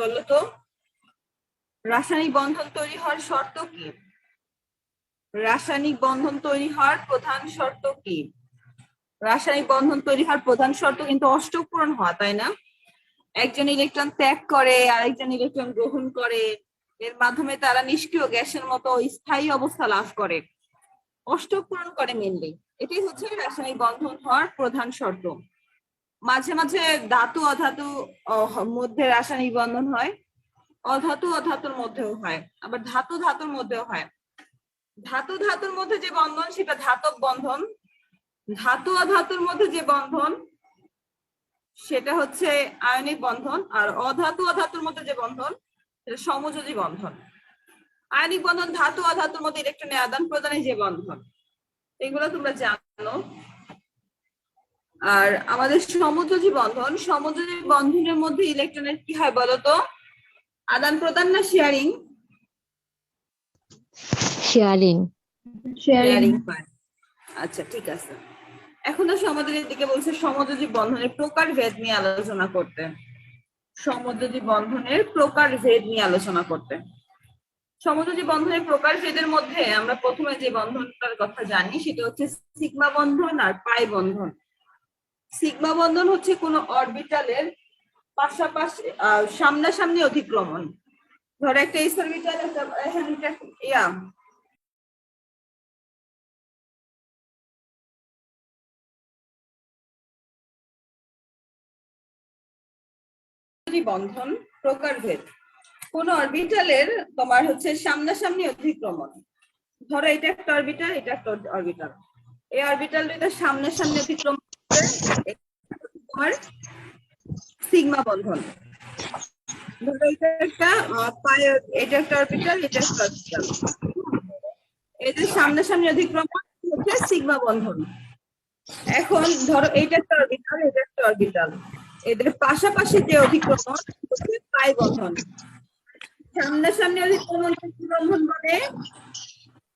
বলো তো? রাসায়নিক বন্ধন তৈরি হওয়ার শর্ত কি? রাসায়নিক বন্ধন তৈরি হওয়ার প্রধান শর্ত কি? রাসায়নিক বন্ধন তৈরি হওয়ার প্রধান শর্ত কিন্তু অষ্টক পূরণ হওয়া, তাই না? একজন ইলেকট্রন ত্যাগ করে আরেকজন ইলেকট্রন গ্রহণ করে, এর মাধ্যমে তারা নিষ্ক্রিয় গ্যাসের মতো স্থায়ী অবস্থা লাভ করে, অষ্টক পূরণ করে মেনলি। এটাই হচ্ছে রাসায়নিক বন্ধন হওয়ার প্রধান শর্ত। মাঝে মাঝে ধাতু অধাতু মধ্যে রাসায়নিক বন্ধন হয়, অধাতু অধাতুর মধ্যেও হয়, আবার ধাতু ধাতুর মধ্যেও হয়। ধাতু ধাতুর মধ্যে যে বন্ধন সেটা ধাতব বন্ধন, ধাতু অধাতুর মধ্যে যে বন্ধন সেটা হচ্ছে আয়নিক বন্ধন, আর অধাতু অধাতুর মধ্যে যে বন্ধন সেটা সমযোজী বন্ধন। আয়নিক বন্ধন ধাতু অধাতুর মধ্যে ইলেকট্রনের আদান প্রদানের যে বন্ধন, এগুলো তোমরা জানো। আর আমাদের সমযোজী বন্ধন, সমযোজী বন্ধনের মধ্যে ইলেকট্রনের কি হয় বলতো? আদান প্রদান না শেয়ারিং? শেয়ারিং। শেয়ারিং হয়। আচ্ছা ঠিক আছে, এখন আসলে আমাদের এদিকে বলছে সমযোজী বন্ধনের প্রকারভেদ নিয়ে আলোচনা করতে। সমযোজী বন্ধনের প্রকারভেদ নিয়ে আলোচনা করতে। সমযোজী বন্ধনের প্রকারভেদের মধ্যে আমরা প্রথমে যে বন্ধনটার কথা জানি সেটা হচ্ছে সিগমা বন্ধন আর পাই বন্ধন। সিগমা বন্ধন হচ্ছে কোন অরবিটালের পাশাপাশি সামনাসামনি অধিক্রমণ। ধরো একটা এস অরবিটাল, একটা বন্ধন প্রকারভেদ কোন অরবিটালের তোমার হচ্ছে সামনাসামনি অধিক্রমণ। ধরো এটা একটা অরবিটাল, এটা একটা অরবিটাল, এই অরবিটাল দুইটা সামনাসামনি অতিক্রমণ করে তোমার সিগমা বন্ধন। ধরো এটা একটা এটা একটা অরবিটাল, এটা একটা অরবিটাল, এদের সামনাসামনি অধিক্রমণ হচ্ছে সিগমা বন্ধন। এখন ধরো এইটা একটা অরবিটাল, এটা একটা অরবিটাল, এদের পাশাপাশি যে অধিক্রমণ হচ্ছে পাই বন্ধন। সামনাসামনি অধিক্রমণকে কি বন্ধন বলে,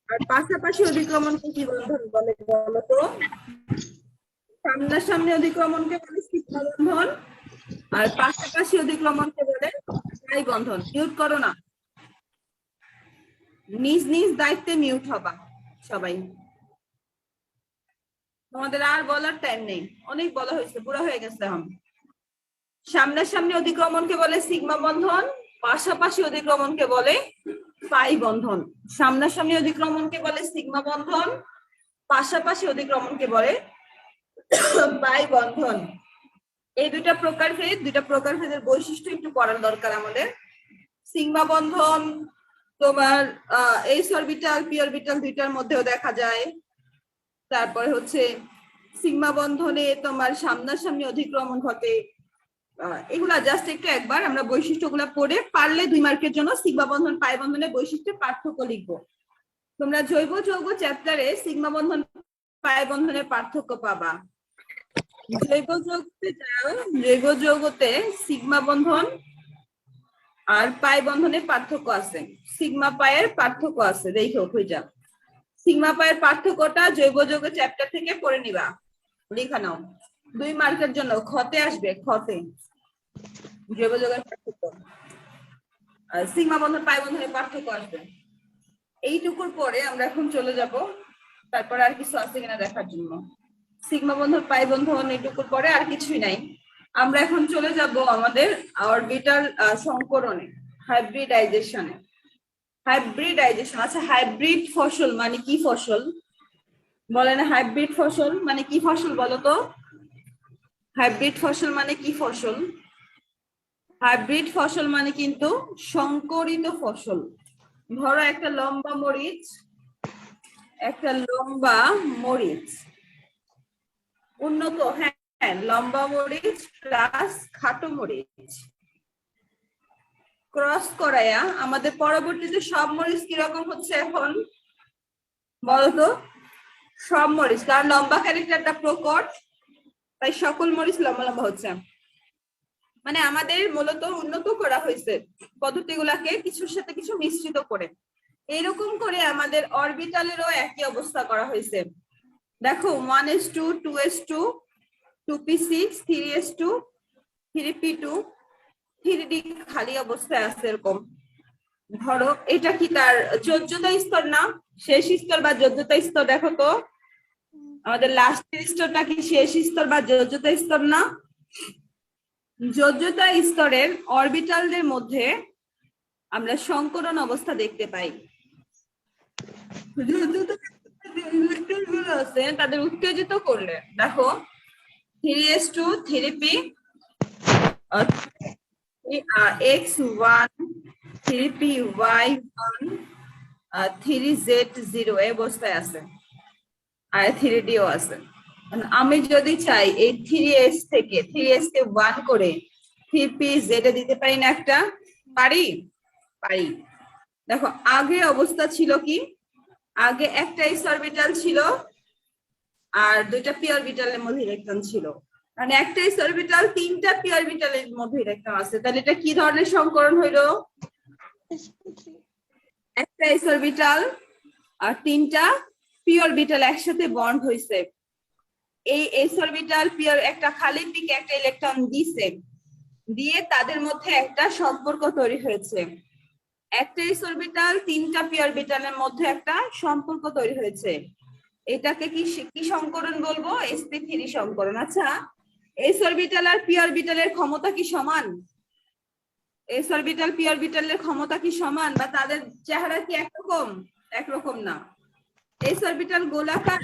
আর পাশাপাশি অধিক্রমণকে কি বন্ধন বলে বলতো? সামনাসামনি অধিক্রমণকে বলে সিগমা বন্ধন, আর পাশাপাশি অধিক্রমণকে বলে পাই বন্ধন। মিউট করো না, নিজ নিজ দায়িত্বে মিউট হবা সবাই। তোমাদের আর বলার টাইম নেই, অনেক বলা হয়েছে, পুরো হয়ে গেছে এখন। সামনাসামনি অধিক্রমণকে বলে সিগমা বন্ধন, পাশাপাশি অধিক্রমণকে বলে পাই বন্ধন। সামনাসামনি অধিক্রমণকে বলে সিগমা বন্ধন, পাশাপাশি অধিক্রমণকে বলে পাই বন্ধন। এই দুইটা প্রকারভেদের বৈশিষ্ট্য একটু পড়ার দরকার আমাদের। সিগমা বন্ধন তোমার এস অরবিটাল পি অরবিটাল দুইটার মধ্যেও দেখা যায়। তারপরে হচ্ছে সিগমা বন্ধনে তোমার সামনাসামনি অধিক্রমণ ঘটে। এগুলা জাস্ট একটু একবার আমরা বৈশিষ্ট্যগুলা পড়ে পারলে 2 মার্কের জন্য সিগমা বন্ধন পাই বন্ধনের বৈশিষ্ট্যের পার্থক্য লিখবো। তোমরা জৈব যৌগ চ্যাপ্টারে সিগমা বন্ধন পাই বন্ধনের পার্থক্য পাবা। জৈব যৌগতে যাও, জৈব যৌগতে সিগমা বন্ধন আর পাই বন্ধনের পার্থক্য আছে, সিগমা পায়ের পার্থক্য আছে, দেখো খুঁজা। সিগমা পায়ের পার্থক্যটা জৈব যৌগ চ্যাপ্টার থেকে পড়ে নিবা, লেখা নাও 2 মার্কের জন্য। খতে আসবে, খতে জৈব যৌগের পার্থক্য, সিগমা বন্ধন পাই বন্ধনের পার্থক্য আসবে। এইটুকুর পরে আমরা এখন চলে যাব, তারপরে আর কিছু আছে কিনা দেখার জন্য। সিগমা বন্ধন পাই বন্ধন এইটুকুর পরে আর কিছুই নাই। আমরা এখন চলে যাব আমাদের অরবিটাল সংকরণে, হাইব্রিডাইজেশনে। হাইব্রিডাইজেশন, আচ্ছা হাইব্রিড ফসল মানে কি ফসল বলে না? হাইব্রিড ফসল মানে কি ফসল বলো তো? হাইব্রিড ফসল মানে কি ফসল? হাইব্রিড ফসল মানে কিন্তু সংকরিত ফসল। ধরো একটা লম্বা মরিচ, একটা লম্বা মরিচ, উন্নত, হ্যাঁ লম্বা মরিচ প্লাস খাটো মরিচ ক্রস করায়া আমাদের পরবর্তীতে সব মরিচ কিরকম হচ্ছে এখন বলতো? সব মরিচ, কারণ লম্বা ক্যারেক্টারটা প্রকট, তাই সকল মরিচ লম্বা লম্বা হচ্ছে। মানে আমাদের মূলত উন্নত করা হয়েছে পদ্ধতিগুলাকে কিছুর সাথে কিছু মিশ্রিত করে। এরকম করে আমাদের অরবিটালেরও একই অবস্থা করা হয়েছে। দেখো 1s2 2s2 2p6 3s2 3p2 3D খালি অবস্থায় আছে এরকম। ধরো এটা কি তার যোজ্যতা স্তর না, শেষ স্তর বা যোজ্যতা স্তর? দেখো তো আমাদের লাস্টের স্তরটা কি শেষ স্তর বা যোজ্যতা স্তর না? যোজ্যতা স্তরের অরবিটালদের মধ্যে আমরা সংকরণ অবস্থা দেখতে পাই। আছে তাদের উত্তেজিত করলে দেখো 3s2 3p x1 3py1 3z0 এই অবস্থায় আছে, আর 3dও আছে। আমি যদি চাই এই 3s থেকে 3s কে 1 করে 3pz এ দিতে পারি না একটা? পারি পারি। দেখো আগে অবস্থা ছিল কি, আগে একটা s অরবিটাল ছিল আর দুইটা p অরবিটালের মধ্যে ইলেকট্রন ছিল, মানে একটা s অরবিটাল তিনটা p অরবিটালের মধ্যে ইলেকট্রন আছে, তাহলে এটা কি ধরনের সংকরণ হইলো? একটা s অরবিটাল আর তিনটা p অরবিটাল একসাথে বন্ড হইছে, এই s অরবিটাল p একটা খালি p কে একটা ইলেকট্রন দিছে, দিয়ে তাদের মধ্যে একটা সম্পর্ক তৈরি হয়েছে। একটা s অরবিটাল তিনটা p অরবিটালের মধ্যে একটা সম্পর্ক তৈরি হয়েছে, এটাকে কি কি সংকরণ বলবো? sp3 সংকরণ। আচ্ছা s অরবিটাল আর p অরবিটালের ক্ষমতা কি সমান? s অরবিটাল p অরবিটালের ক্ষমতা কি সমান, বা তাদের চেহারা কি একরকম? একরকম না। s অরবিটাল গোলাকার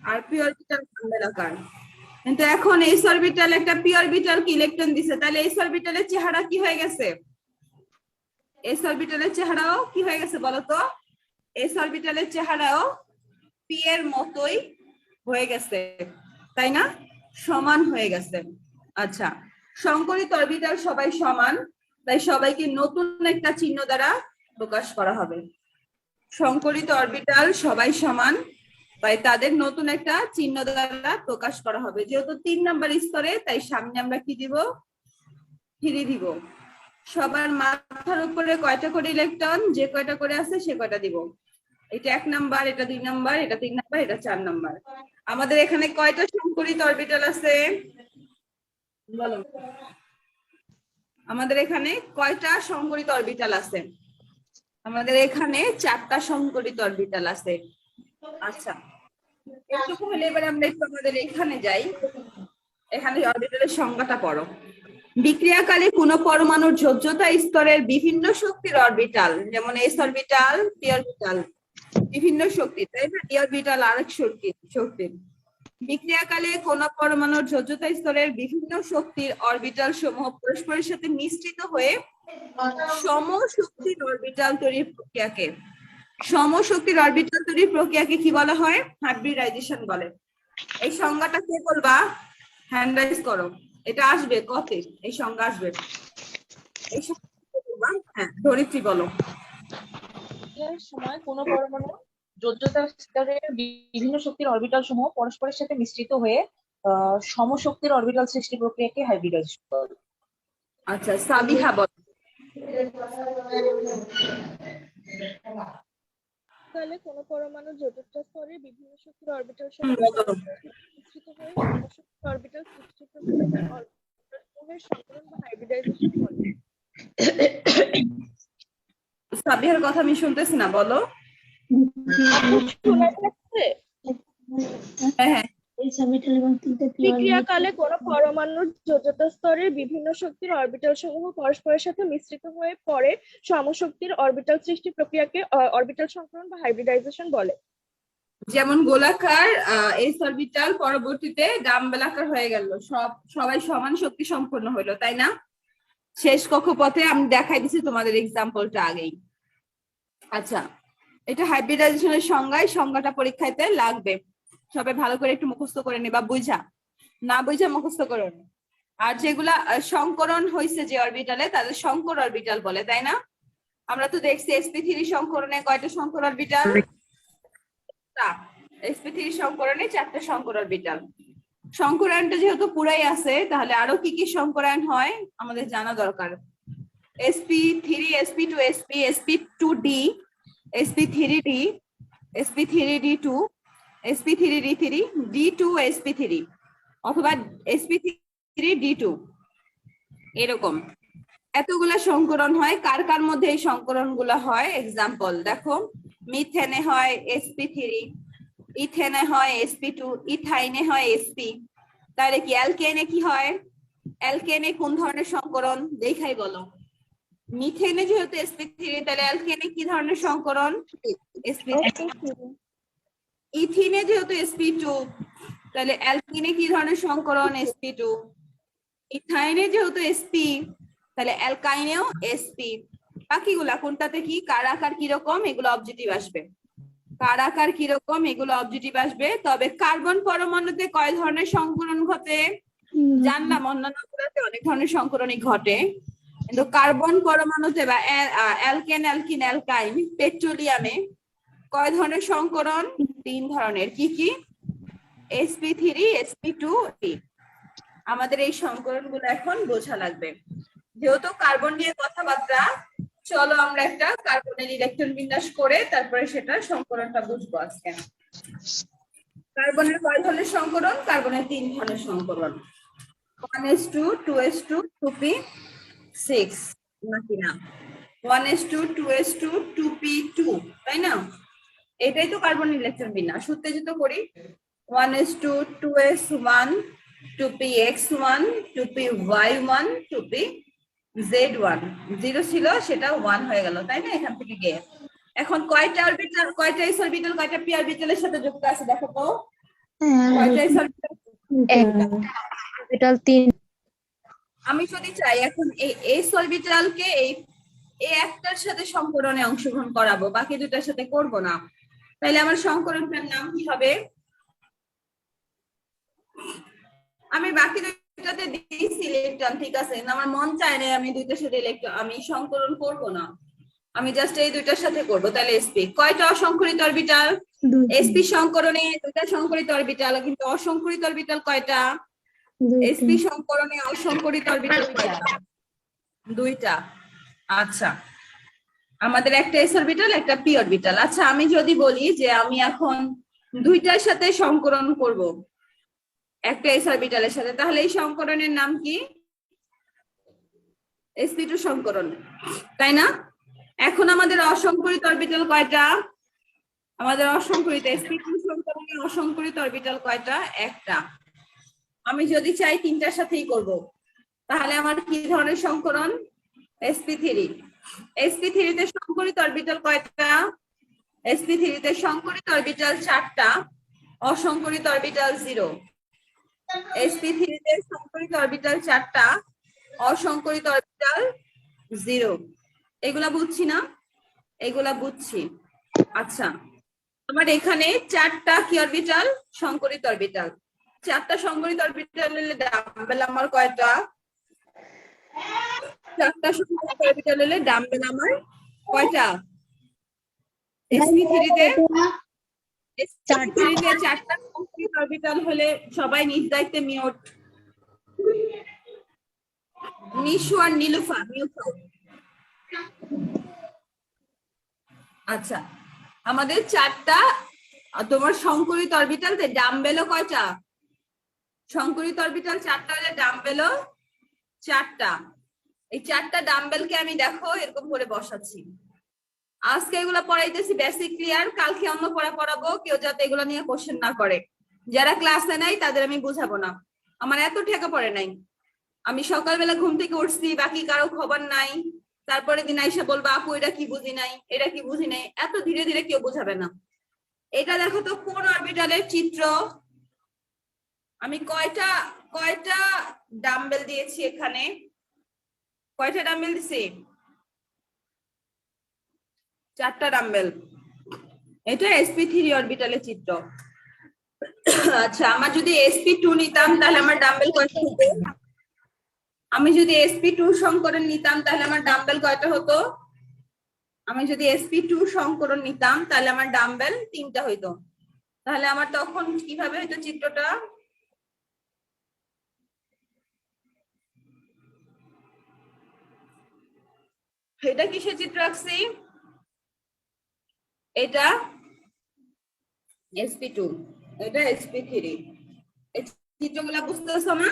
আর p অরবিটাল গোলাকার, কিন্তু এখন s অরবিটাল একটা p অরবিটাল কি ইলেকট্রন দিছে, তাহলে s অরবিটালের চেহারা কি হয়ে গেছে? s অরবিটালের চেহারাও কি হয়ে গেছে বলতো? s অরবিটালের চেহারাও p এর মতোই হয়ে গেছে, তাই না? সমান হয়ে গেছে। আচ্ছা সংকরিত অরবিটাল সবাই সমান, তাই সবাইকে নতুন একটা চিহ্ন দ্বারা প্রকাশ করা হবে। সংকরিত অরবিটাল সবাই সমান, তাই তাদের নতুন একটা চিহ্ন দ্বারা প্রকাশ করা হবে। যেহেতু 3 নাম্বার স্তরে, তাই সামনে আমরা কি দিব? 3 দিব। সবার মাথার উপরে কয়টা করে ইলেকট্রন, যে কয়টা করে আছে সে কয়টা দিব। এটা 1 নাম্বার, এটা 2 নাম্বার, এটা 3 নাম্বার, এটা 4 নাম্বার। আমাদের এখানে কয়টা সংকরিত অরবিটাল আছে বলো? আমাদের এখানে কয়টা সংকরিত অরবিটাল আছে? আমাদের এখানে 4টা সংকরিত অরবিটাল আছে। আচ্ছা এটুকু হলে এবার আমরা একটু আমাদের এখানে যাই, এখানে অরবিটালের সংজ্ঞাটা পড়ো। বিক্রিয়াকালে কোন পরমাণুর যোজ্যতা স্তরের বিভিন্ন শক্তির অরবিটাল, যেমন s অরবিটাল p অরবিটাল বিভিন্ন শক্তি, তাই না? d অরবিটাল আরেক শক্তির। বিক্রিয়াকালে কোন পরমাণুর যোজ্যতা স্তরের বিভিন্ন শক্তির অরবিটাল সমূহ পরস্পরের সাথে মিশ্রিত হয়ে সমশক্তির অরবিটাল তৈরির প্রক্রিয়াকে, সমশক্তির অরবিটাল তৈরির প্রক্রিয়াকে কি বলা হয়? হাইব্রিডাইজেশন বলে। এই সংজ্ঞাটা কে বলবা? হ্যান্ড রাইজ করো। এটা আসবে কতে, এই সংজ্ঞা আসবে। এই হ্যাঁ ধরিত্রী বলো। সময় কোন পরমাণু যোজ্যতা স্তরের বিভিন্ন শক্তির অরবিটাল সমূহ পরস্পরের সাথে মিশ্রিত হয়ে সমশক্তির অরবিটাল সৃষ্টি প্রক্রিয়াকে হাইব্রিডাইজেশন বলে। আচ্ছা সাবিহা বলো। তাহলে কোন পরমাণু যোজ্যতা স্তরে বিভিন্ন শক্তির অরবিটাল সমূহ মিশ্রিত হয়ে সমশক্তির অরবিটাল সৃষ্টি প্রক্রিয়াকে অরবিটালের সংকরণ বা হাইব্রিডাইজেশন বলে। সাবিহার কথা আমি শুনতেছি না, বলো। হ্যাঁ বিক্রিয়াকালে কোন পরমাণুর যোজ্যতা স্তরে বিভিন্ন শক্তির অরবিটাল সমূহ পরস্পরের সাথে মিশ্রিত হয়ে পরে সমশক্তির অরবিটাল সৃষ্টি প্রক্রিয়াকে অরবিটাল সংকরণ বা হাইব্রিডাইজেশন বলে। যেমন গোলাকার এস অরবিটাল পরবর্তীতে ডাম্বেলাকার হয়ে গেল, সবাই সমান শক্তি সম্পন্ন হইলো, তাই না? শেষ কক্ষপথে আমি দেখাই দিছি তোমাদের এক্সাম্পলটা আগেই। আচ্ছা এটা হাইব্রিডাইজেশনের সংজ্ঞাটা পরীক্ষাতে লাগবে, সবাই ভালো করে একটু মুখস্থ করে নেবা, বুঝা না বুঝা মুখস্থ করো। আর যেগুলা সংকরণ হয়েছে যে অরবিটালে, তাদের সংকর অরবিটাল বলে, তাই না? আমরা তো দেখছি sp3 সংকরণে কয়টা সংকর অরবিটাল? sp3 সংকরণে 4টা সংকর অরবিটাল। সংকরায়নটা যেহেতু পুরাই আছে, তাহলে আরো কি কি সংকরায়ন হয় আমাদের জানা দরকার। sp3 sp2 sp sp2d sp3d sp3d2 sp3d3 d2 sp3 অথবা sp3d2 এরকম। এতগুলা সংকরণ হয়, কার কার মধ্যে এই সংকরণ গুলা হয়? এক্সাম্পল দেখো, মিথেনে হয় sp3, ইথেনে হয় sp2, ইথাইনে হয় sp। তাহলে কি অ্যালকেনে কি হয়? অ্যালকেনে কোন ধরনের সংকরণ দেখাই বলো। মিথেনে যেহেতু sp3, তাহলে অ্যালকেনে কি ধরনের সংকরণ? sp3। ইথিনে যেহেতু sp2, তাহলে অ্যালকিনে কি ধরনের সংকরণ? sp2। ইথাইনে যেহেতু sp, তাহলে অ্যালকাইনেও sp। বাকিগুলা কোনটাতে কি, কার আকার কিরকম, এগুলো অবজেক্টিভ আসবে। কার আকার কিরকম, এগুলো অবজেক্টিভ আসবে। তবে কার্বন পরমাণুতে কয় ধরনের সংকরণ ঘটে? জানলাম অন্যান্য গুলোতে অনেক ধরনের সংকরণই ঘটে, কিন্তু কার্বন পরমাণুতে বা অ্যালকেন, অ্যালকিন, অ্যালকাইন, পেট্রোলিয়ামে কয় ধরনের সংকরণ? 3 ধরনের। কি কি? sp3, sp2, আমাদের এই সংকরণ গুলো এখন বোঝা লাগবে। যেহেতু কার্বন নিয়ে কথাবার্তা, চলো আমরা একটা কার্বনের ইলেকট্রন বিন্যাস করে তারপরে সেটা সংকরণটা বুঝবো আজকে। কার্বনের কয় ধরনের সংকরণ? কার্বনের 3 ধরনের সংকরণ, 1s2, 2s2, 2p6 নাকি না? 1s2, 2s2, 2p2, তাই না? এটাই তো কার্বনের ইলেকট্রন বিন্যাস। উত্তেজিত করি, 1s2, 2s1, 2px1, 2py1, 2pz1। 0 ছিল, সেটা 1 হয়ে গেল, তাই না? এখান থেকে গিয়ে এখন কয়টা অরবিটাল, কয়টা s অরবিটাল, কয়টা p অরবিটালের সাথে যুক্ত আছে দেখো তো। কয়টা s অরবিটাল? অরবিটাল 3। আমি যদি চাই এখন এই s অরবিটালকে এই একটার সাথে সংকরণে অংশগ্রহণ করাবো, বাকি দুটার সাথে করব না, তাহলে আমার সংকরণটার নাম কি হবে? আমি বাকি দুইটাতে দিয়েছি ইলেকট্রন, ঠিক আছে, আমার মন চায় না আমি দুইটার সাথে ইলেকট্রন আমি সংকরণ করব না, আমি জাস্ট এই দুইটার সাথে করব। তাহলে sp কয়টা অসংকরিত অরবিটাল? sp সংকরণে দুইটা সংকরিত অরবিটাল, কিন্তু অসংকরিত অরবিটাল কয়টা? sp সংকরণে অসংকরিত অরবিটাল কয়টা? 2টা। আচ্ছা, আমাদের একটা s অরবিটাল, একটা p অরবিটাল। আচ্ছা, আমি যদি বলি যে আমি এখন দুইটার সাথে সংকরণ করব একটা s অরবিটালের সাথে, তাহলে এই সংকরণের নাম কি? sp2 সংকরণ, তাই না? এখন আমাদের অসংকরিত অরবিটাল কয়টা? আমাদের অসংকরিত sp2 সংকরণে অসংকরিত অরবিটাল কয়টা? একটা। আমি যদি চাই 3টার সাথেই করব, তাহলে আমার কি ধরনের সংকরণ? sp3। sp3 তে সংকরিত অরবিটাল কয়টা? sp3 তে সংকরিত অরবিটাল 4টা, অসংকরিত অরবিটাল 0। sp3 তে সংকরিত অরবিটাল 4টা, অসংকরিত অরবিটাল 0। এগুলা বুঝছি না? এগুলা বুঝছি। আচ্ছা, আমার এখানে 4টা কি অরবিটাল? সংকরিত অরবিটাল। 4টা সংকরিত অরবিটাল হলে ডাম্বেল আমার কয়টা? 4টা সংকরিত অরবিটাল হলে ডাম্বেল আমার কয়টা? sp3 তে 4টা সংকরিত অরবিটাল হলে সবাই নিজ দায়িত্বে মিউট। নিশু আর নীলুফা মিউট হও। আচ্ছা, আমাদের 4টা তোমার সংকরিত অরবিটালতে ডাম্বেলও কয়টা? সংকরিত অরবিটাল 4টা হলে ডাম্বেলও 4টা। এই 4টা ডাম্বেলকে আমি দেখো এরকম করে বসাচ্ছি। আজকে এগুলো পড়াইতেছি বেসিক ক্লিয়ার, কালকে অন্য পড়া পড়াবো, কেউ যাতে এগুলো নিয়ে কোশ্চেন না করে। যারা ক্লাসে নাই তাদের আমি বুঝাবো না, আমার এত ঠেকা পড়ে নাই। আমি সকালবেলা ঘুম থেকে উঠছি, বাকি কারো খবর নাই, তারপরে দিন আইসা বলবো আপু এটা কি বুঝি নাই, এটা কি বুঝি নাই, এত ধীরে ধীরে কেউ বোঝাবে না। এটা দেখো তো কোন অরবিটালের চিত্র? আমি কয়টা ডাম্বেল দিয়েছি এখানে? কয়টা ডাম্বেল দিছি? 4টা ডাম্বেল। এটা sp3 অরবিটালের চিত্র। আচ্ছা, আমার যদি sp2 নিতাম তাহলে আমার ডাম্বেল কয়টা হতো? আমি যদি sp2 সংকরণ নিতাম তাহলে আমার ডাম্বেল কয়টা হতো? আমি যদি sp2 সংকরণ নিতাম তাহলে আমার ডাম্বেল 3টা হইতো। তাহলে আমার তখন কিভাবে হইতো চিত্রটা? এটা কিসের চিত্র আঁকছি? এটা sp2, এটা sp3। এই চিত্রগুলা বুঝতেছো না?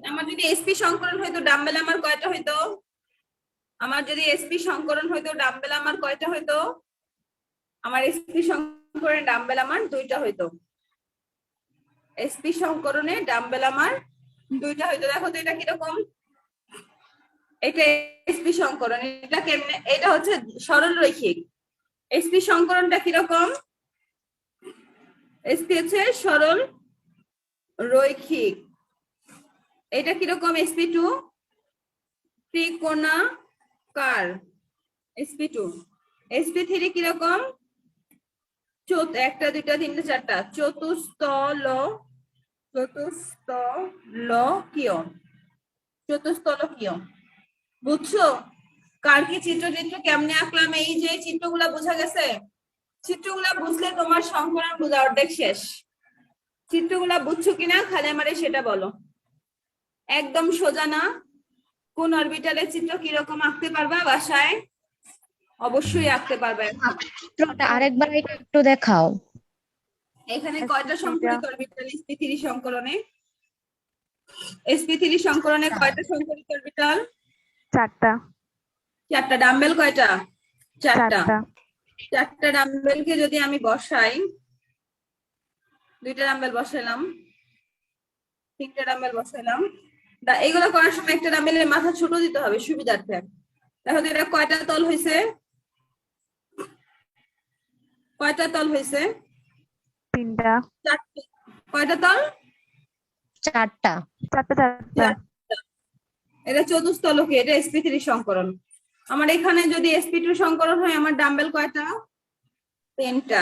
আমার যদি এসপি সংকরণ হইতো ডাম্বেল আমার কয়টা হইতো? আমার যদি এসপি সংকরণ হইতো ডাম্বেল আমার কয়টা হইতো? আমার এসপি সংকরণে ডাম্বেল আমার 2টা হইতো। এসপি সংকরণে ডাম্বেল আমার 2টা হইতো। দেখো তো এটা কিরকম? এটা এসপি সংকরণ, এটা কেমনে? এটা হচ্ছে সরল রৈখিক। এসপি সংকরণটা কিরকম? এসপি হচ্ছে সরল রৈখিক। এটা কিরকম? sp2 ত্রিকোণাকার। sp2 sp3 কিরকম? 1 2 3 4 চতুস্তলকীয়। চতুস্তলকীয় বুঝছো? কার কি চিত্র কেমনে আঁকলাম? এই যে চিত্রগুলা বোঝা গেছে? চিত্রগুলা বুঝলে তোমার সংকলন বোঝা অর্ধেক শেষ। চিত্রগুলা বুঝছো কিনা খালি আমারে সেটা বলো। একদম সোজা না? কোন অরবিটালের চিত্র কিরকম আঁকতে পারবা বাসায়? অবশ্যই আঁকতে পারবে। চিত্রটা আরেকবার একটু দেখাও। এখানে কয়টা সংকরিত অরবিটাল sp3 সংকরণে? sp3 সংকরণে কয়টা সংকরিত অরবিটাল? 4টা। 4টা। ডাম্বেল কয়টা? 4টা। 4টা ডাম্বেলকে যদি আমি বসাই, 2টা ডাম্বেল বসাইলাম, 3টা ডাম্বেল বসাইলাম, এইগুলো করার সময় একটা ডাম্বেলের মাথা ছোট দিতে হবে সুবিধার্থে। দেখো তো এটা কয়টা তল হয়েছে? কয়টা তল হয়েছে? 3টা। 4টে। কয়টা তল? 4টা। 4টা। এটা চতুস্তলকীয়, এটা sp3 সংকরণ। আমার এখানে যদি sp2 সংকরণ হয়, আমার ডাম্বেল কয়টা? 3টা।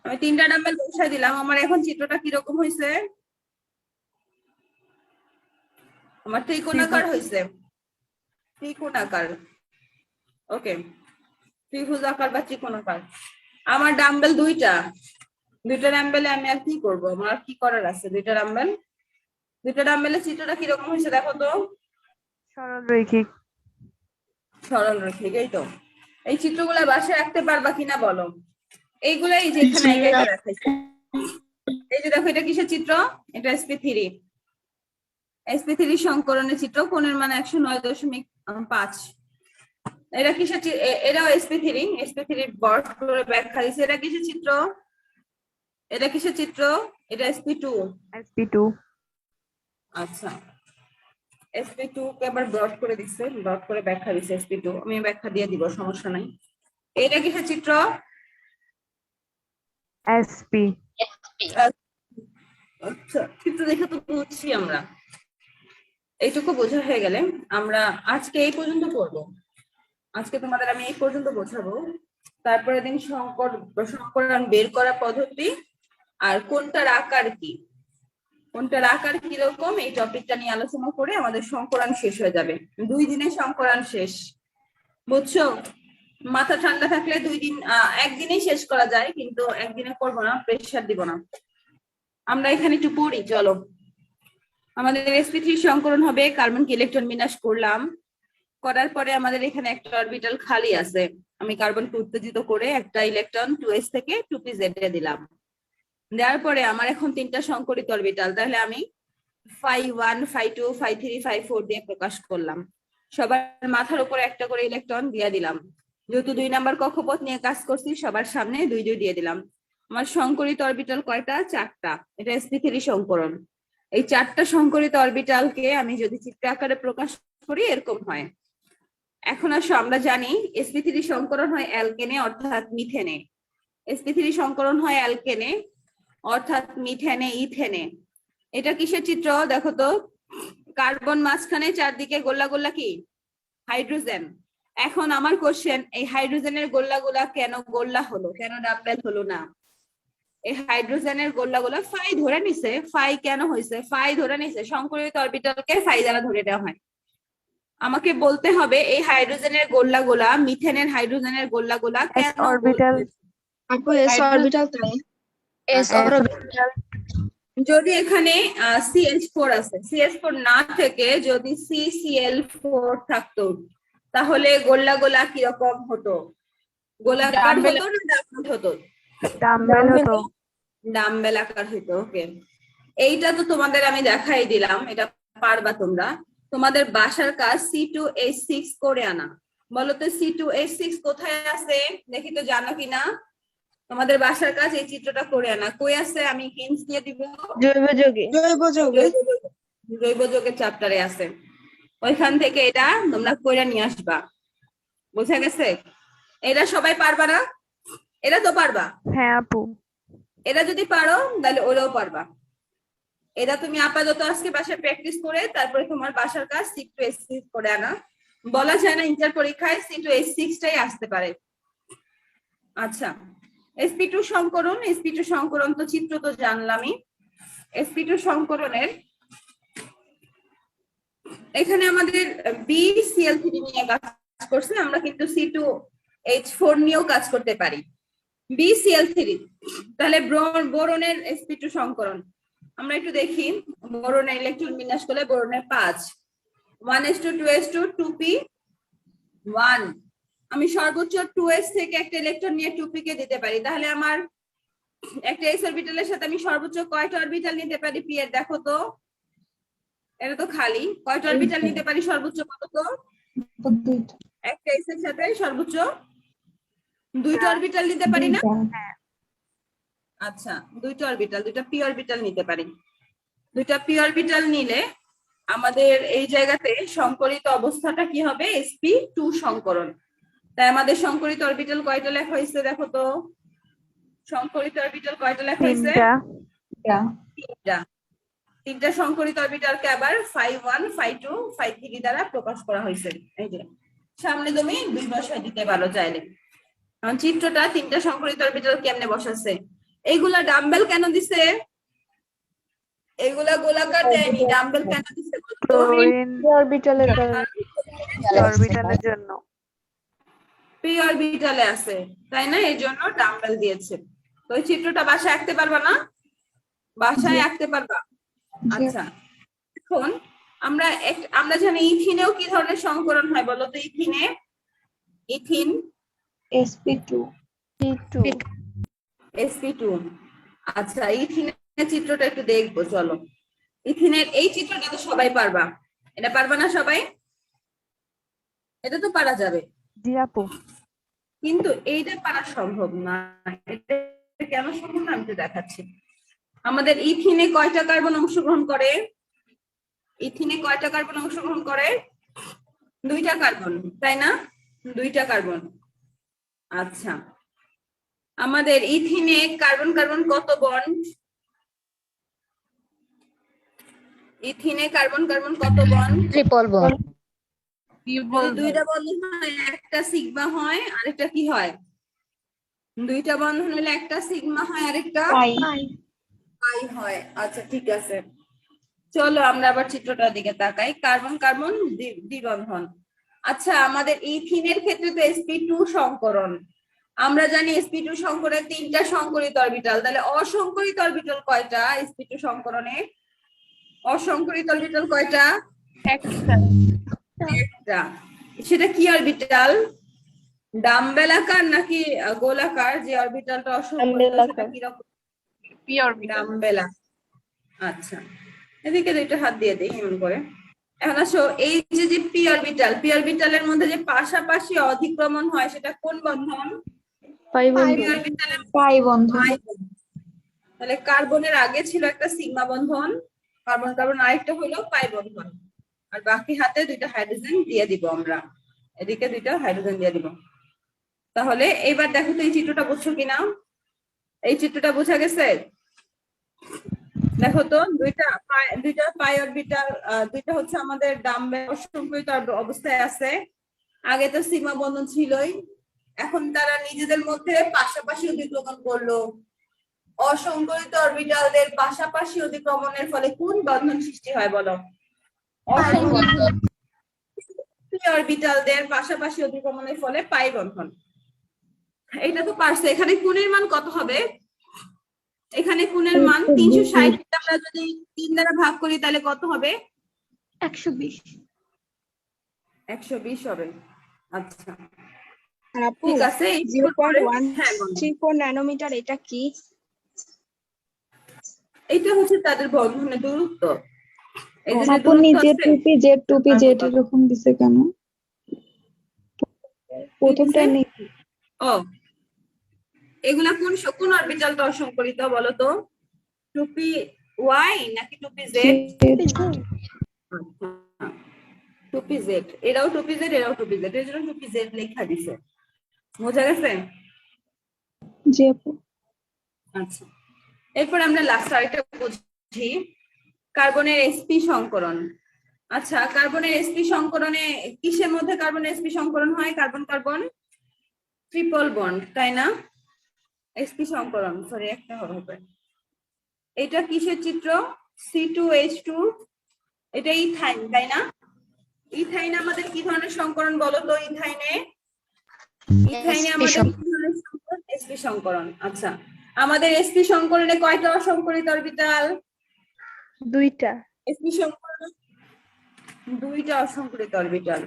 আমি 3টা ডাম্বেল বসাই দিলাম। আমার এখন চিত্রটা কিরকম হয়েছে? আমার ত্রিকোণাকার হয়েছে। ত্রিকোণাকার। ওকে, ত্রিভুজাকার বা ত্রিকোণাকার। আমার ডাম্বেল 2টা। 2টা ডাম্বেলে আমি আর কি করবো? আমার আর কি করার আছে? 2টা ডাম্বেল, 2টা ডাম্বেলের চিত্রটা কিরকম হয়েছে দেখো তো? সরল রৈখিক। সরল রৈখিক। এই তো, এই চিত্রগুলা বাসায় রাখতে পারবা কিনা বলো? এইগুলাই যেখানে একা রাখাইছে। এই যে দেখো, এটা কিসের চিত্র? এটা sp3। sp3 সংকরণের চিত্র। কোণের মান 109.5। এটা কিসের? এটাও sp3। sp3 বর্ড করে ব্যাখ্যা দিছে। এটা কিসের চিত্র? এটা কিসের চিত্র? এটা sp2। আচ্ছা, sp2 কে আবার ব্রড করে দিচ্ছে, ব্রড করে ব্যাখ্যা দিচ্ছে sp2। আমি ব্যাখ্যা দিয়ে দিব, সমস্যা নাই। এটা কিসের চিত্র? SP। আচ্ছা, চিত্র দেখে তো বুঝছি আমরা। এইটুকু বোঝা হয়ে গেলে আমরা আজকে এই পর্যন্ত পড়বো। আজকে তোমাদের আমি এই পর্যন্ত বোঝাবো। তারপরে দিন সংকরণ বের করা পদ্ধতি আর কোনটার আকার কি, কোনটার আকার কিরকম, এই টপিকটা নিয়ে আলোচনা করে আমাদের সংকরণ শেষ হয়ে যাবে। 2 দিনে সংকরণ শেষ, বুঝছো? মাথা ঠান্ডা থাকলে 2 দিন, একদিনেই শেষ করা যায়, কিন্তু একদিনে করবো না, প্রেসার দিব না। আমরা এখানে একটু পড়ি, চলো। আমাদের sp3 সংকরণ হবে। কার্বনকে ইলেকট্রন বিন্যাস করলাম, করার পরে আমাদের এখানে একটা অরবিটাল খালি আছে। আমি কার্বনকে উত্তেজিত করে একটা ইলেকট্রন 2s থেকে 2pz এ দিলাম। দেওয়ার পরে আমার এখন 3টা সংকরিত অরবিটাল। তাহলে আমি phi1 phi2 phi3 phi4 দিয়ে প্রকাশ করলাম। সবার মাথার উপরে একটা করে ইলেকট্রন দিয়ে দিলাম। যেহেতু 2 নাম্বার কক্ষপথ নিয়ে কাজ করছি, সবার সামনে 2 2 দিয়ে দিলাম। আমার সংকরিত অরবিটাল কয়টা? 4টা। এটা sp3 সংকরণ। এই 4টা সংকরিত অরবিটালকে আমি যদি চিত্র আকারে প্রকাশ করি, এরকম হয়। এখন আসো, আমরা জানি sp3 সংকরণ হয় অ্যালকেনে অর্থাৎ মিথেনে। sp3 সংকরণ হয় অ্যালকেনে অর্থাৎ মিথেনে, ইথেনে। এটা কিসের চিত্র দেখো তো? কার্বন মাঝখানে, চারদিকে গোল্লা গোল্লা কি? হাইড্রোজেন। এখন আমার কোশ্চেন, এই হাইড্রোজেনের গোল্লা গোলা কেন গোল্লা হলো, কেন ডাম্বেল হলো না? এই হাইড্রোজেনের গোল্লা গোলা ফাই ধরে নিছে। ফাই কেন হয়েছে? ফাই ধরে নিছে সংকরিত অরবিটালকে ফাই দ্বারা ধরে দেওয়া হয়। আমাকে বলতে হবে এই হাইড্রোজেনের গোল্লা গোলা মিথেনের হাইড্রোজেনের গোল্লা গোলা কেন অরবিটাল। যদি এখানে CH4 আছে, CH4 না থেকে যদি CCl4 থাকতো, তাহলে গোল্লা গোলা কিরকম হতো? গোলাকার হতো না ডাম্বেল হতো? ডাম্বেল হতো। ডাম্বেল আকার হতো। ওকে, এইটা তো তোমাদের আমি দেখাই দিলাম, এটা পারবা তোমরা, তোমাদের বাসার কাজ C2H6 করে আনা। বলো তো C2H6 কোথায় আছে, দেখি তো জানো কিনা। তোমাদের বাসার কাজ এই চিত্রটা করে আনা, কই আছে আমি হিন্টস দিয়ে দিব। জৈব যৌগে জৈব যৌগের চ্যাপ্টারে আছে, ওইখান থেকে এটা তোমরা কইরা নিয়ে আসবা। বুঝা গেছে? এটা সবাই পারবা না? এটা তো পারবা। হ্যাঁ আপু। এটা যদি পারো তাহলে ওরাও পারবা। এটা তুমি আপাতত আজকে বাসায় প্র্যাকটিস করে তারপরে তোমার বাসার কাজ C2H6 করে আনা। বলা যায় না ইন্টার পরীক্ষায় C2H6 টাই আসতে পারে। আচ্ছা, sp2 সংকরণ, sp2 সংকরণ তো চিত্র তো জানলামই। sp2 সংকরণের এখানে আমাদের BCl3 নিয়ে কাজ করছে, আমরা কিন্তু C2H4 নিয়েও কাজ করতে পারি। BCl3 তাহলে বোরনের sp2 সংকরণ আমরা একটু দেখি। বোরনের ইলেকট্রন বিন্যাস করলে বোরনের 5 1s2 2s2 2p1। আমি সর্বোচ্চ 2s থেকে একটা ইলেকট্রন নিয়ে 2p কে দিতে পারি, তাহলে আমার একটা s অরবিটালের সাথে আমি সর্বোচ্চ কয়টা অরবিটাল নিতে পারি p এর, দেখো তো। এটা তো খালি, কয়টা অরবিটাল নিতে পারি সর্বোচ্চ, কত তো? একটা s এর সাথে সর্বোচ্চ 2টা অরবিটাল নিতে পারি না? আচ্ছা, 2টা অরবিটাল, 2টা p অরবিটাল নিতে পারি। 2টা p অরবিটাল নিলে আমাদের এই জায়গাতে সংকরিত অবস্থাটা কি হবে? sp2 সংকরণ। তাই আমাদের সংকরিত অরবিটাল কয়টা লেখা হয়েছে দেখো তো। সংকরিত অরবিটাল কয়টা লেখা হয়েছে? তিনটা সংকরিত অরবিটালকে আবার phi1 phi2 phi3 দ্বারা প্রকাশ করা হয়েছে। এই যে সামনে তুমি 2 বসায় দিতে পারো চাইলে। এখন চিত্রটা তিনটা সংকরিত অরবিটাল কেমনে বসাচ্ছে। এইগুলা ডাম্বেল কেন দিছে? এগুলা গোলাকার দেয়নি, ডাম্বেল কেন দিছে? অরবিটালের জন্য p অরবিটালে আছে, তাই না? এই জন্য ডাম্বেল দিয়েছে। তো এই চিত্রটা বাসায় আঁকতে পারবা না? বাসায় আঁকতে পারবা? আচ্ছা, এখন আমরা জানি ইথিনেও কি ধরনের সংকরণ হয় বলো তো। Ethene sp2 sp2। আচ্ছা, ইথিনের চিত্রটা একটু দেখবো চলো। ইথিনের এই চিত্রটা তো সবাই পারবা, এটা পারবা না সবাই? এটা তো পারা যাবে, জি আপু। কিন্তু এইটা পারা সম্ভব না। এটা কেন সম্ভব না আমি তো দেখাচ্ছি। আমাদের ইথিনে কয়টা কার্বন অংশগ্রহণ করে? ইথিনে কয়টা কার্বন অংশগ্রহণ করে? 2টা কার্বন, তাই না? 2টা কার্বন। আচ্ছা, আমাদের ইথিনে কার্বন কার্বন কত বন্ড? ইথিনে কার্বন কার্বন কত বন্ড? Triple bond. যদি 2টা বন্ধন হয় একটা সিগমা হয়, আরেকটা কি হয়? 2টা বন্ধন হলে একটা সিগমা হয়, আরেকটা পাই হয়। আচ্ছা ঠিক আছে, চলো আমরা আবার চিত্রটার দিকে তাকাই। কার্বন কার্বন দ্বিবন্ধন। আচ্ছা, আমাদের ইথিনের ক্ষেত্রে তো sp2 সংকরণ। আমরা জানি sp2 সংকরণে 3টা সংকরিত অরবিটাল, তাহলে অসংকরিত অরবিটাল কয়টা sp2 সংকরণে? অসংকরিত অরবিটাল কয়টা? একটা। সেটা কি অরবিটাল? ডাম্বেল আকার নাকি গোলাকার? যে অরবিটালটা অসংকরিত সেটা কি রকম? P orbital. ডাম্বেল আকার। আচ্ছা, এদিকে 2টা হাত দিয়ে দেই এমন করে। এখন আসো, এই যে পি অরবিটালের মধ্যে যে পাশাপাশি অধিক্রমণ হয় সেটা কোন বন্ধন? পাই বন্ধন। তাহলে কার্বনের আগে ছিল একটা সিগমা বন্ধন, কার্বন কার্বন আরেকটা হলো পাই বন্ধন, আর বাকি হাতে 2টা হাইড্রোজেন দিয়ে দিব আমরা। এদিকে 2টা হাইড্রোজেন দিয়ে দিব। তাহলে এবার দেখো তো এই চিত্রটা বুঝছো কিনা। এই চিত্রটা বোঝা গেছে? দেখো তো, 2টা পাই অরবিটাল, 2টা হচ্ছে আমাদের ডাম্বেল অসংকরিত অবস্থায় আছে। আগে তো সিগমা বন্ধন ছিলই, এখন তারা নিজেদের মধ্যে পাশাপাশি অধিক্রমণ করলো। অসংকরিত অরবিটালদের পাশাপাশি অধিক্রমণের ফলে কোন বন্ধন সৃষ্টি হয় বলো? অরবিটালদের পাশাপাশি অধিক্রমণের ফলে পাই বন্ধন। এটা তো পারছে। এখানে কোণের মান কত হবে? এখানে কোণের মান 360, আমরা যদি 3 দ্বারা ভাগ করি তাহলে কত হবে? 120 হবে। আচ্ছা ঠিক আছে। 0.134 ন্যানোমিটার এটা কি? এটা হচ্ছে তাদের বন্ধনের দূরত্ব। এই যে যে আপু দূরত্ব নিচে আছে, 2p z এরকম দিছে কেন? প্রথমটা দিছে? নিচে ও, এগুলা কোন অরবিটালটা অসংকরিত বলো তো? 2p y নাকি 2pz? z 2pz, এরাও 2pz, এরাও 2pz, এর জন্য 2pz লেখা দিছে। বোঝা গেছে? জি আপু। আচ্ছা, এরপর আমরা লাস্ট আরেকটা বুঝি, কার্বনের sp সংকরণ। আচ্ছা, কার্বনের sp সংকরণে কিসের মধ্যে কার্বনের sp সংকরণ হয়? কার্বন কার্বন ট্রিপল বন্ড, তাই না? sp সংকরণ, সরি একটা হবে। এটা কিসের চিত্র? C2H2, এটা ইথাইন, তাই না? ইথাইন আমাদের কি ধরনের সংকরণ বলো তো? ইথাইনে আমাদের কি ধরনের সংকরণ? sp সংকরণ। আচ্ছা, আমাদের sp সংকরণে কয়টা অসংকরিত অরবিটাল? 2টা। sp সংকরণে 2টা অসংকরিত অরবিটাল।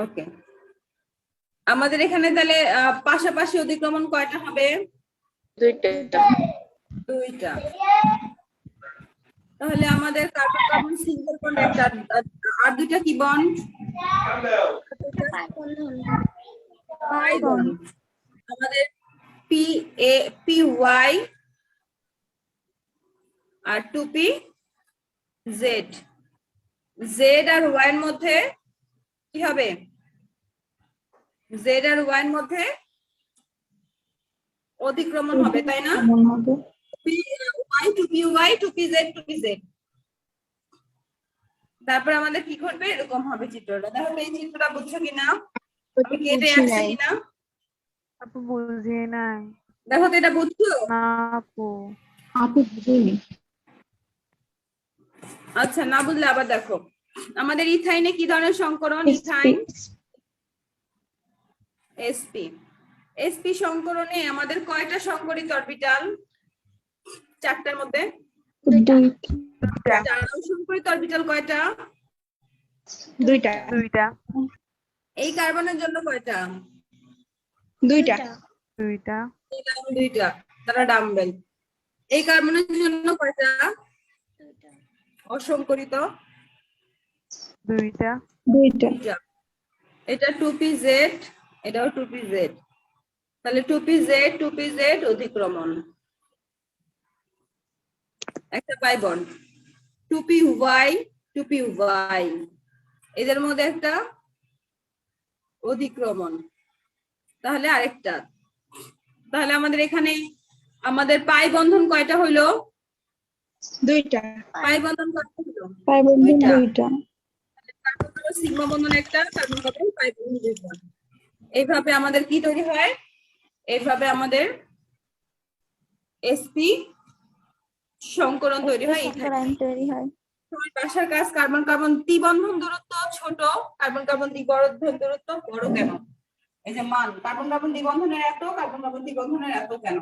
ওকে, আমাদের এখানে তাহলে পাশাপাশি অধিক্রমণ কয়টা হবে? 2টা। তাহলে আমাদের কার্বন কার্বন সিঙ্গেল বন্ড একটা, আর 2টা কি বন্ড? Pi bond. আমাদের py আর 2pz, z আর y এর মধ্যে কি হবে? z আর y এর মধ্যে অধিক্রমণ হবে, তাই না? কেমন হবে? py 2py 2pz 2pz। তারপর আমাদের কি ঘটবে? এরকম হবে চিত্রটা। দেখো তো এই চিত্রটা বুঝছো কিনা? আমি কেটে আসছি কিনা? আপু বুঝি নাই। দেখো তো এটা বুঝছো? না আপু। আপু বুঝিনি। আচ্ছা, না বুঝলে আবার দেখো। আমাদের ইথাইনে কি ধরনের সংকরণ? Ethyne sp। sp সংকরণে আমাদের কয়টা সংকরিত অরবিটাল? 4টার মধ্যে 2টা। 4 সংকরিত অরবিটাল কয়টা? 2টা। এই কার্বনের জন্য কয়টা? 2টা। 2টা। 2টা, তারা ডাম্বেল। এই কার্বনের জন্য কয়টা অসংকরিত? 2টা। 2টা। 2টা। এটা 2pz, এটাও 2pz, তাহলে 2pz অধিক্রমণ, একটা পাই বন্ড। 2py এদের মধ্যে একটা অধিক্রমণ, তাহলে আরেকটা। তাহলে আমাদের এখানে আমাদের পাই বন্ধন কয়টা হইলো? 2টা। পাই বন্ধন কয়টা হইলো? পাই বন্ধন 2টা। 2টা। কার্বন কার্বন সিগমা বন্ধন একটা, কার্বন কার্বন পাই বন্ধন 2টা। এইভাবে আমাদের কি তৈরি হয়? এইভাবে আমাদের sp সংকরণ তৈরি হয়। তোমার বাসার কাজ, কার্বন কার্বন দ্বিবন্ধন দূরত্ব ছোট, কার্বন কার্বন দ্বিবন্ধন দূরত্ব বড় কেন? এই যে মান, কার্বন কার্বন দ্বিবন্ধনের এত, কার্বন কার্বন দ্বিবন্ধনের এত কেন?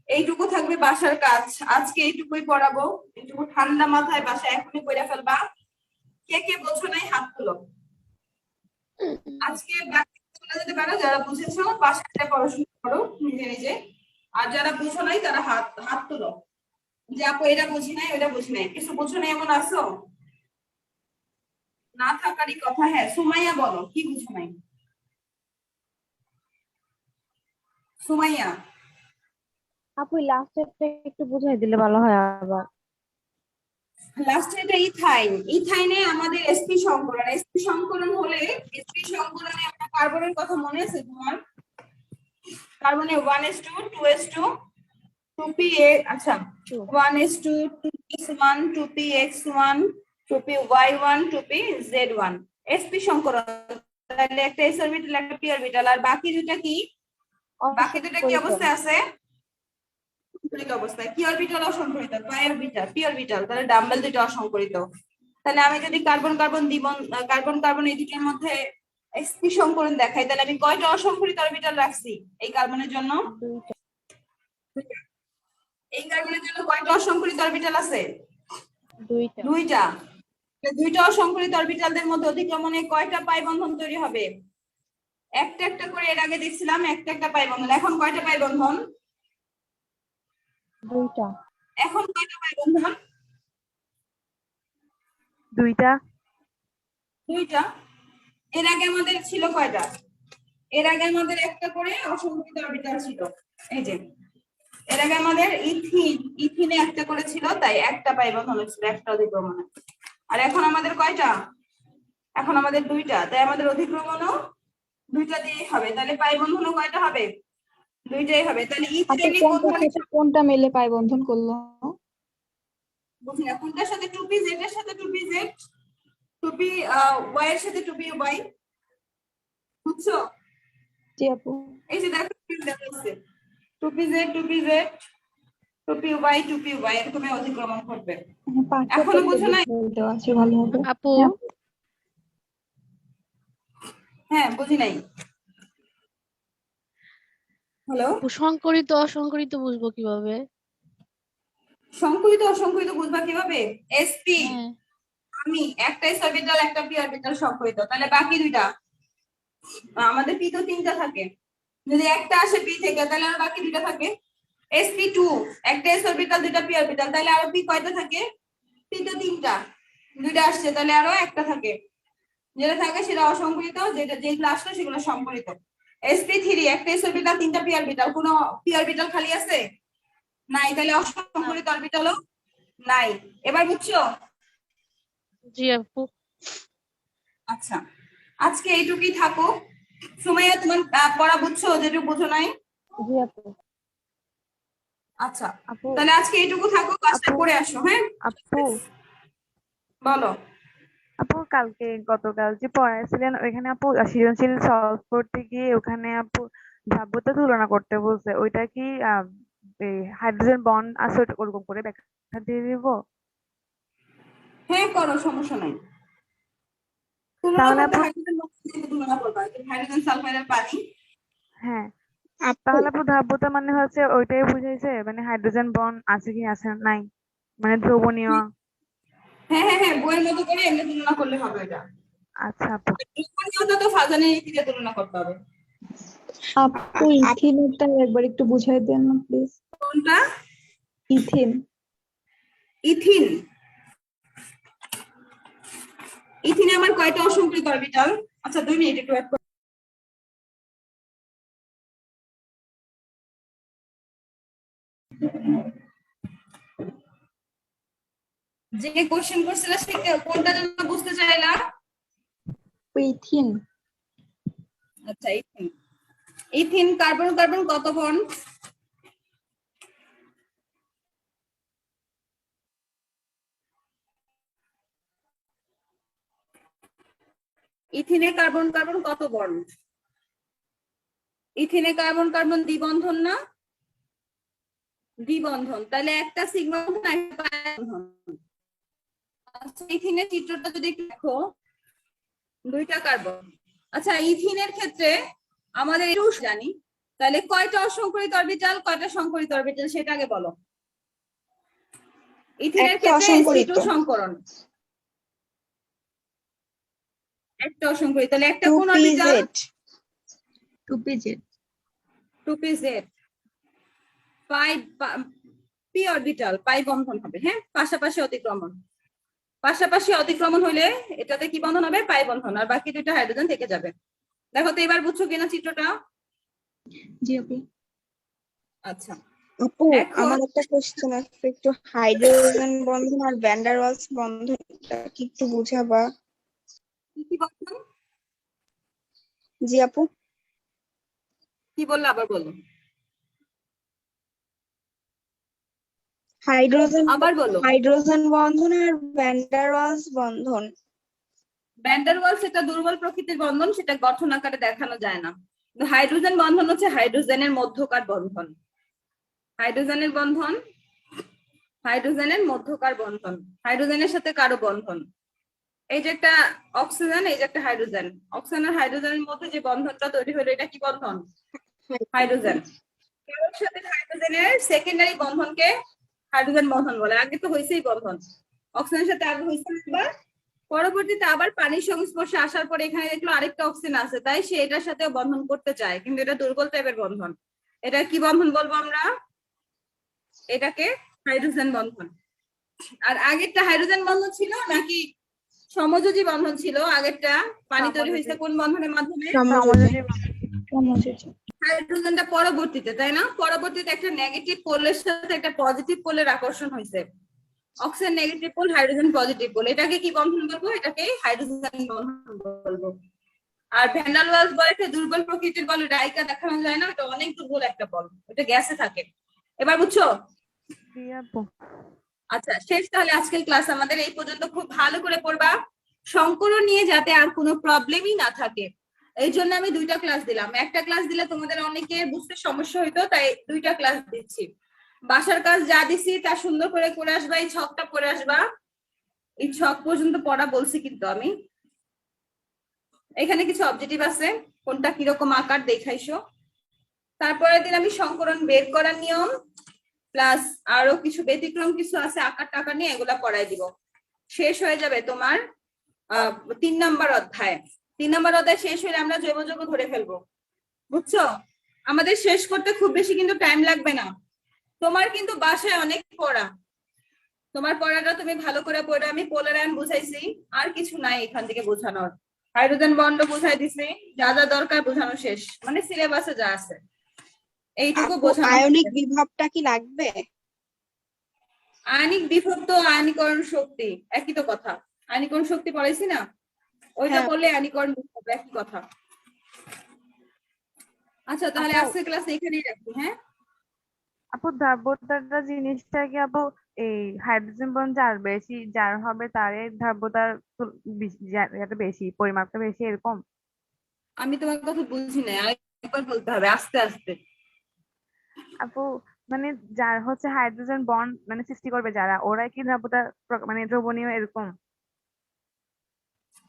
এইটুকু থাকবে বাসার কাজ। আজকে এইটুকুই পড়াবো। এইটুকু ঠান্ডা মাথায় বাসায় এখনই পড়ে ফেলবা। কে কে বোঝো নাই হাত তুলো। আজকে বাকি চলে যেতে পারো, যারা বুঝেছো বাসায় পড়াশোনা করো নিজে নিজে, আর যারা বুঝো নাই তারা হাত তুলো যে আপু এটা বুঝি নাই, ওটা বুঝি নাই। কিছু বুঝো নাই এমন আছো? না থাকারই কথা। হ্যাঁ, সুমাইয়া বলো কি বুঝো নাই? সুমাইয়া, আপু লাস্টেরটা একটু বুঝাই দিলে ভালো হয় আবার। লাস্টে এটা ইথাইনে আমাদের sp সংকরণ। sp সংকরণ হলে, sp সংকরণে আমরা কার্বনের কথা মনে আছে তোমার? কার্বনে 1s2 2s2 2pa, আচ্ছা 1s2 2s1 2px1 2py1 2pz1 sp সংকরণ। তাহলে একটা s অরবিটাল একটা p অরবিটাল, আর বাকি দুটো কি? বাকি দুটো কি অবস্থায় আছে? সংকরিত অবস্থায়। কি অরবিটাল অসংকরিত? পাই অরবিটাল, p অরবিটাল, তাহলে ডাম্বেল দুটো অসংকরিত। তাহলে আমি যদি কার্বন কার্বন এই দুটোর মধ্যে sp সংকরণ দেখাই, তাহলে আমি কয়টা অসংকরিত অরবিটাল রাখছি এই কার্বনের জন্য? এই কার্বনের জন্য কয়টা অসংকরিত অরবিটাল আছে? 2টা। 2টা অসংকরিত অরবিটালদের মধ্যে অধিক্রমণে কয়টা পাই বন্ধন তৈরি হবে? একটা একটা করে এর আগে দেখছিলাম একটা একটা পাই বন্ধন, এখন কয়টা পাই বন্ধন? 2টা। এখন কয়টা পাই বন্ধন? দুইটা। দুইটা। এর আগে আমাদের ছিল কয়টা? এর আগে আমাদের একটা করে অসংখ্যিত অরবিটাল ছিল। এই যে এর আগে আমাদের ইথিনে একটা করে ছিল, তাই একটা পাই বন্ধন ছিল, একটা অধিক্রমণে। আর এখন আমাদের কয়টা? এখন আমাদের দুইটা, তাই আমাদের অধিক্রমণও দুইটা দিয়েই হবে। তাহলে পাই বন্ধনও কয়টা হবে? দুইটাই হবে। তাহলে ই আপু শ্রেণী কোনটার কোনখানে সাথে কোনটা মিলে পাই বন্ধন করলো? বুঝি না, কোনটার সাথে টুপি জেড এর সাথে টুপি জেড, টুপি ওয়াই এর সাথে টুপি ওয়াই, বুঝছো? জি আপু। এই যে দেখো টুপি জেড টুপি জেড টুপি ওয়াই এরকমই অধিক্রমণ করবে। হ্যাঁ, পাঁচটা এখনো থেকে বুঝো নাই? দেওয়া আছে, ভালো হবে। আপু হ্যাঁ, বুঝি নাই। হ্যালো, আপু সংকরিত অসংকরিত বুঝবো কিভাবে? সংকুলিত অসংকুলিত বুঝবা কিভাবে? এসপি হ্যাঁ, আমি একটা এস অরবিটাল একটা পি অরবিটাল সংকুলিত, তাহলে বাকি দুইটা আমাদের পি তো তিনটা থাকে, যদি একটা আসে পি থেকে তাহলে আর বাকি দুইটা থাকে। sp2 একটা এস অরবিটাল দুইটা পি অরবিটাল, তাহলে আরো পি কয়টা থাকে? পি তো তিনটা, দুইটা আসছে তাহলে আরো একটা থাকে, যেটা থাকে সেটা অসংকুলিত, যেটা যেগুলো আসলো সেগুলো সংকুলিত। sp3 একটা এস অরবিটাল তিনটা পি অরবিটাল, কোনো পি অরবিটাল খালি আছে? নাই, তাহলে অসংকুলিত অরবিটালও নাই। এবার বুঝছো? জি আপু। আচ্ছা, আজকে এইটুকুই থাকো। সুমাইয়া তোমার পড়া বুঝছো? যেটুকু বুঝো নাই? জি আপু। আচ্ছা, আপু তাহলে আজকে এইটুকু থাকো, কাজটা আপু করে আসো। হ্যাঁ, আপু বলো। আপু গতকাল যে পড়াইছিলেন ওইখানে আপু সৃজনশীল সলভ করতে গিয়ে ওখানে আপু ধাব্যতা তুলনা করতে বলছে, ওইটা কি হাইড্রোজেন বন্ড আছে ওটা ওরকম করে ব্যাখ্যা দিয়ে দিব? হ্যাঁ, করো, সমস্যা নাই। তুলনা তাহলে করতে আপু হাইড্রোজেন তুলনা করবা, হাইড্রোজেন সালফাইডের পানি। হ্যাঁ, আপু তাহলে আপু ধাব্যতা মানে হচ্ছে ওইটাই বুঝাইছে, মানে হাইড্রোজেন বন্ড আছে কি আছে নাই, মানে দ্রবণীয়। হ্যাঁ হ্যাঁ হ্যাঁ, বইয়ের মতো করে এমনি তুলনা করলে হবে এটা। আচ্ছা আপু। দ্রবণীয়তা তো ফাজানের নীতিতে তুলনা করতে হবে। আপু ইথিনটা একবার একটু বুঝাই দেন না প্লিজ। কোনটা? ইথিন। ইথিন। ইথিনে আমার কয়টা অসংকৃত অরবিটাল? আচ্ছা 2 মিনিট একটু wait করো। যে কোশ্চেন করছিল সে কোনটা জন্য বুঝতে চাইলা? ইথিন। আচ্ছা, ইথিন। ইথিন কার্বন কার্বন কত বন্ড? ইথিনে কার্বন কার্বন কত বন্ড? ইথিনে কার্বন কার্বন দ্বিবন্ধন না? দ্বিবন্ধন, তাহলে একটা সিগমা বন্ধন একটা পাই বন্ধন। আচ্ছা, ইথিনের চিত্রটা যদি একটু দেখো, দুইটা কার্বন। আচ্ছা, ইথিনের ক্ষেত্রে আমাদের একটু জানি, তাহলে কয়টা অসংকরিত অরবিটাল কয়টা সংকরিত অরবিটাল সেটা আগে বলো। ইথিনের একটা ক্ষেত্রে অসংকরিত। sp2 সংকরণ, একটা অসংকরিত, তাহলে একটা কোন অরবিটাল? 2pz। 2pz। পাই পি অরবিটাল পাই বন্ধন হবে। হ্যাঁ, পাশাপাশি অতিক্রমণ, পাশাপাশি অতিক্রমণ হলে এটাতে কি বন্ধন হবে? পাই বন্ধন, আর বাকি দুইটা হাইড্রোজেন থেকে যাবে। দেখো তো এবার বুঝছো কিনা চিত্রটা? জি আপু। আচ্ছা, আপু এখন আমার একটা কোশ্চেন আছে, একটু হাইড্রোজেন বন্ধন আর ভ্যান ডার ওয়ালস বন্ধনটা কি একটু বুঝাবা? কি কি বন্ধন? জি আপু। কি বললো আবার বলো, হাইড্রোজেন আবার বলো। হাইড্রোজেন বন্ধন আর ভ্যান ডার ওয়ালস বন্ধন। ভ্যান ডার ওয়ালস এটা দুর্বল প্রকৃতির বন্ধন, সেটা গঠন আকারে দেখানো যায় না। কিন্তু হাইড্রোজেন বন্ধন হচ্ছে হাইড্রোজেনের মধ্যকার বন্ধন। হাইড্রোজেনের বন্ধন, হাইড্রোজেনের মধ্যকার বন্ধন, হাইড্রোজেনের সাথে কারো বন্ধন। এই যে একটা অক্সিজেন, এই যে একটা হাইড্রোজেন, অক্সিজেন আর হাইড্রোজেনের মধ্যে যে বন্ধনটা তৈরি হলো এটা কি বন্ধন? হাইড্রোজেন। কারোর সাথে হাইড্রোজেনের সেকেন্ডারি বন্ধনকে হাইড্রোজেন বন্ধন বলে। আগে তো হয়েছেই বন্ধন, অক্সিজেনের সাথে আগে হয়েছে একবার, পরবর্তীতে আবার পানির সংস্পর্শে আসার পরে এখানে দেখলো আরেকটা অক্সিজেন আছে, তাই সে এটার সাথে বন্ধন করতে চায়, কিন্তু এটা দুর্বল টাইপের বন্ধন। এটা কি বন্ধন বলবো আমরা? এটাকে হাইড্রোজেন বন্ধন। আর আগেরটা হাইড্রোজেন বন্ধন ছিল নাকি সমযোজী বন্ধন ছিল? আগেরটা পানি তৈরি হয়েছে কোন বন্ধনের মাধ্যমে? সমযোজী সমযোজী। হাইড্রোজেনটা পরবর্তীতে, তাই না? পরবর্তীতে একটা নেগেটিভ পোলের সাথে একটা পজিটিভ পোলের আকর্ষণ হয়েছে। Oxygen negative pole, hydrogen positive pole, এটাকে কি বন্ধন বলবো? এটাকে হাইড্রোজেন বন্ধন বলবো। আর ভ্যান ডার ওয়ালস বল একটা দুর্বল প্রকৃতির বল, ডাইকা দেখানো যায় না, এটা অনেক দুর্বল একটা বল, এটা গ্যাসে থাকে। এবার বুঝছো? জি আপু। আচ্ছা শেষ তাহলে আজকের ক্লাস আমাদের এই পর্যন্ত। খুব ভালো করে পড়বা, সংকরণ নিয়ে যাতে আর কোনো প্রবলেমই না থাকে, এই জন্য আমি দুইটা ক্লাস দিলাম। একটা ক্লাস দিলে তোমাদের অনেকে বুঝতে সমস্যা হইতো, তাই দুইটা ক্লাস দিচ্ছি। বাসার কাজ যা দিছি তা সুন্দর করে করে আসবা, এই ছকটা পড়ে আসবা, এই ছক পর্যন্ত পড়া বলছি কিন্তু আমি। এখানে কিছু অবজেক্টিভ আছে, কোনটা কিরকম আকার দেখাইছো। তারপরে দিন আমি সংকরণ বের করার নিয়ম প্লাস আরো কিছু ব্যতিক্রম কিছু আছে আকার টাকা নিয়ে, এগুলা পড়াই দিব। শেষ হয়ে যাবে তোমার 3 নম্বর অধ্যায়। 3 নম্বর অধ্যায় শেষ হলে আমরা জৈব যৌগ ধরে ফেলবো, বুঝছো? আমাদের শেষ করতে খুব বেশি কিন্তু টাইম লাগবে না। তোমার কিন্তু বাসায় অনেক পড়া, তোমার পড়াটা তুমি ভালো করে পড়ো। আমি পোলার আয়ন বুঝাইছি, আর কিছু নাই এখান থেকে বোঝানোর। হাইড্রোজেন বন্ড বুঝাই দিছি, যা যা দরকার বোঝানো শেষ, মানে সিলেবাসে যা আছে এইটুকু বোঝানো। আয়নিক বিভবটা কি লাগবে? আয়নিক বিভব তো আয়নীকরণ শক্তি, একই তো কথা। আয়নীকরণ শক্তি পড়াইছি না, ওইটা হ্যাঁ। করলে আয়নীকরণ বিভব একই কথা। আচ্ছা তাহলে আপু- আজকের ক্লাস এখানেই রাখি। হ্যাঁ আপু ধাব্যতাটা জিনিসটা কি আপু এই হাইড্রোজেন বন্ড যার বেশি যার হবে তার ধাব্যতার যাতে বেশি পরিমাপটা বেশি এরকম? আমি তোমার কথা বুঝি না, আরেকবার বলতে হবে আস্তে আস্তে। আপু মানে যার হচ্ছে হাইড্রোজেন বন্ড মানে সৃষ্টি করবে যারা, ওরাই কি ধাব্যতা মানে দ্রবণীয় এরকম?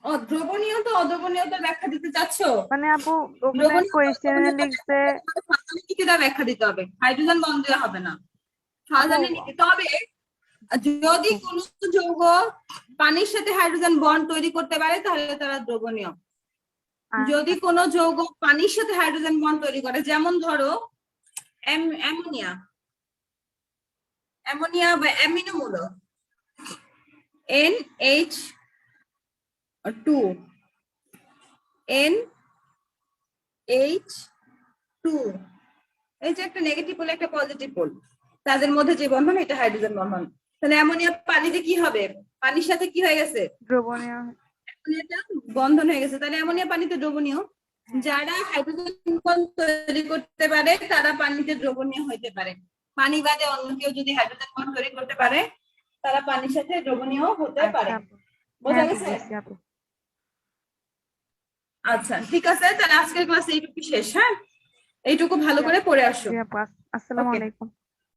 ও দ্রবণীয় তো অদ্রবণীয়তার ব্যাখ্যা দিতে চাচ্ছ? মানে আপু ওখানে কোয়েশ্চেনে লিখছে ফাজানিকে ব্যাখ্যা দিতে হবে, হাইড্রোজেন বন্ড দেওয়া হবে না, ফাজানি নিতে। তবে যদি কোন যৌগ পানির সাথে হাইড্রোজেন বন্ড তৈরি করতে পারে তাহলে তারা দ্রবণীয়। যদি কোনো যৌগ পানির সাথে হাইড্রোজেন বন্ড তৈরি করে, যেমন ধরো অ্যামোনিয়া, অ্যামোনিয়া বা অ্যামিনো মূলক NH2, NH2, এই যে একটা নেগেটিভ পোল একটা পজিটিভ পোল, তাদের মধ্যে যে বন্ধন এটা হাইড্রোজেন বন্ধন। তাহলে অ্যামোনিয়া পানিতে কি হবে? পানির সাথে কি হয়ে গেছে? দ্রবণীয়। অ্যামোনিয়াটা বন্ধন হয়ে গেছে, তাহলে অ্যামোনিয়া পানিতে দ্রবণীয়। যারা হাইড্রোজেন বন্ড তৈরি করতে পারে তারা পানিতে দ্রবণীয় হইতে পারে। পানি বাদে অন্য কেউ যদি হাইড্রোজেন বন্ড তৈরি করতে পারে তারা পানির সাথে দ্রবণীয় হতে পারে। আচ্ছা আপু। বোঝা হ্যাঁ গেছে? বুঝছি আপু। আচ্ছা ঠিক আছে, তাহলে আজকের ক্লাস এইটুকু শেষ। হ্যাঁ এইটুকু ভালো করে পড়ে আসো। জি আপু, আসসালামু Okay. আলাইকুম।